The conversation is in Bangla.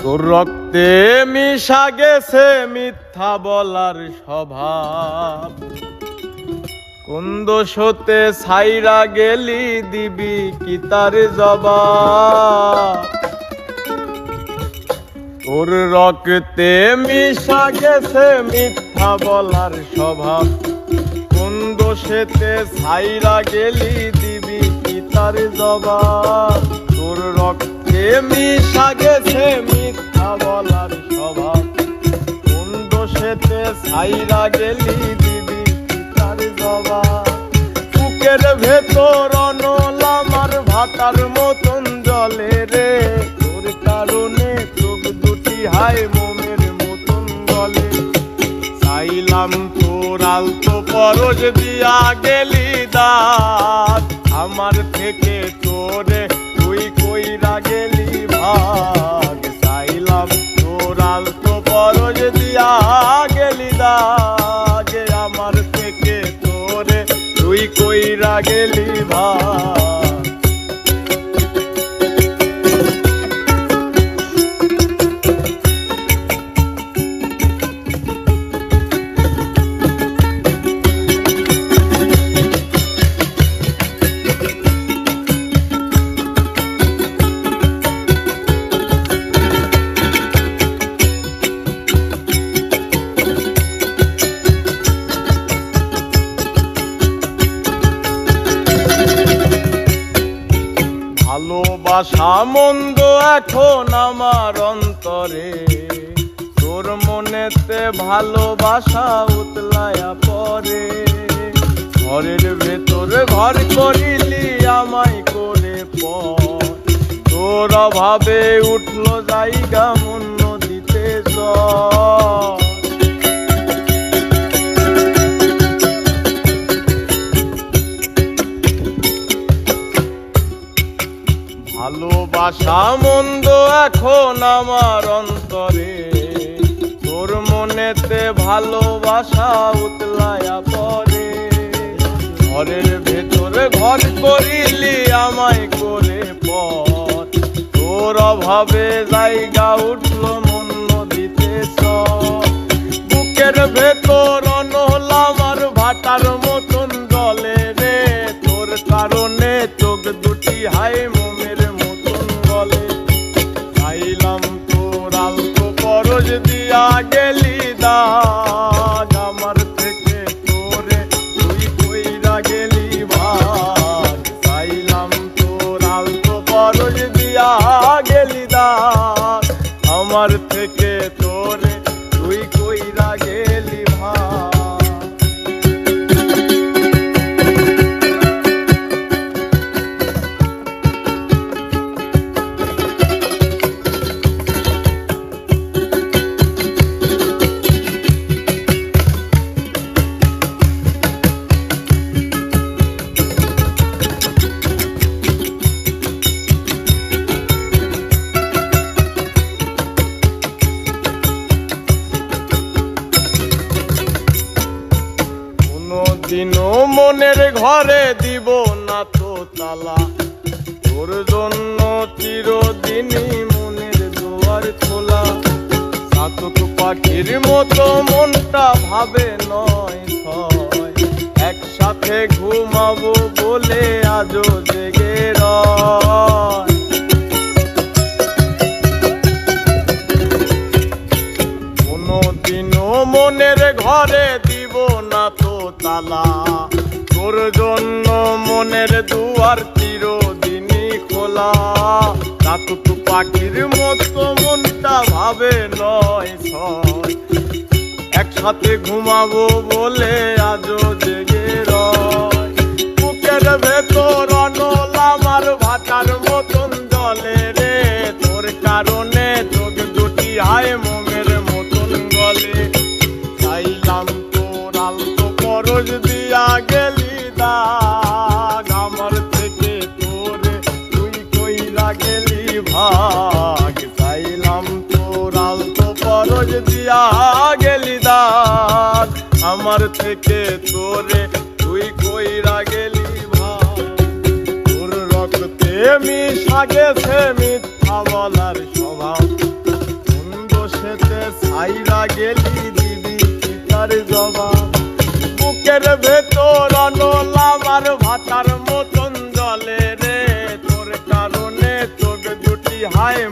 তোর রক্তে মিশা গেছে মিথ্যা বলার স্বভাব, কোন দোষতে ছাইরা গেলি দিবি কি তার জবাব। তোর রক্তে মিশা গেছে মিথ্যা বলার স্বভাব, কোন দোষেতে ছাইরা গেলি দিবি কি তার জবাব। তোর রক্তে মিশা গেছে মিথ্যা বলার স্বভাব, কোন দোষেতে ছাইরা গেলি দিবি কি তার জবাব। বুকের ভেতর অনল আমার ভাটার মতন জলে রে, তোর কারণে চোখ দুটি হায় মোমের মতন গলে। চাইলাম তোর আলতো পরশ দিয়া গেলি দাঁত, আমার থেকে তোরে তুই কইরা গেলি ভাগ। চাইলাম তোর আলতো পরশ দিয়া গেলি দাগ, আমার থেকে তোরে তুই কইরা গেলি ভাগ। ভালোবাসা মন্দ এখন আমার অন্তরে, তোর মনেতে ভালোবাসা উতলায়া পরে। ঘরের ভেতর ঘর করিলি আমায় করে পর, তোর অভাবে উঠলো জায়গা মন নদীতে জ্বর। ভালোবাসা মন্দ এখন আমার অন্তরে, তোর মনেতে ভালোবাসা উতলায়া পরে। ঘরের ভেতরে ঘর করিলি আমায় করে পর, তোর অভাবে জায়গা উঠলো মন নদীতে চর। বুকের ভেতর অনল আমার ভাটার মতন জলে রে, তোর কারণে চোখ দুটি হায় মোমের মতন গলে। চাইলাম তোর আলতো পরশ দিয়া গেলি দাগ, আমার থেকে তোরে তুই কইরা গেলি ভাগ। চাইলাম তোর আলতো পরশ দিয়া গেলি দাগ, আমার থেকে তোরে তুই কইরা গেলি ভাগ। দিনও মনের ঘরে দিব না তো তালা, তোর জন্য চিরদিনই মনের দুয়ার খোলা। চাতক পাখির মতো মনটা ভাবে নয় ছয়, একসাথে ঘুমাবো বলে আজও জেগে রয়। কোনদিনও মনের ঘরে দিব না তো তালা, তোর জন্য মনের দুয়ার চিরদিনই খোলা। চাতক পাখির মতো মনটা ভাবে নয় ছয়, একসাথে ঘুমাবো বলে আজও জেগে রয়। বুকের ভেতর অনল আমার ভাটার মতন জলে রে, তোর কারণে চোখ দুটি হায় মোমের মতন গলে। চাইলাম তোর আলতো পরশ দিয়া গেলি দাগ, আমার থেকে তোরে তুই কইরা গেলি ভাগ। চাইলাম তোর আলতো পরশ দিয়া গেলি দাগ, আমার থেকে তোরে তুই কইরা গেলি ভাগ। তোর রক্তে মিশা গেছে মিথ্যা বলার স্বভাব, গেলি দিবি পিতার জবাব। বুকের ভেতর অনলামার ভাতার মতন জলে রে, তোর কারণে চোখ দুটি হায়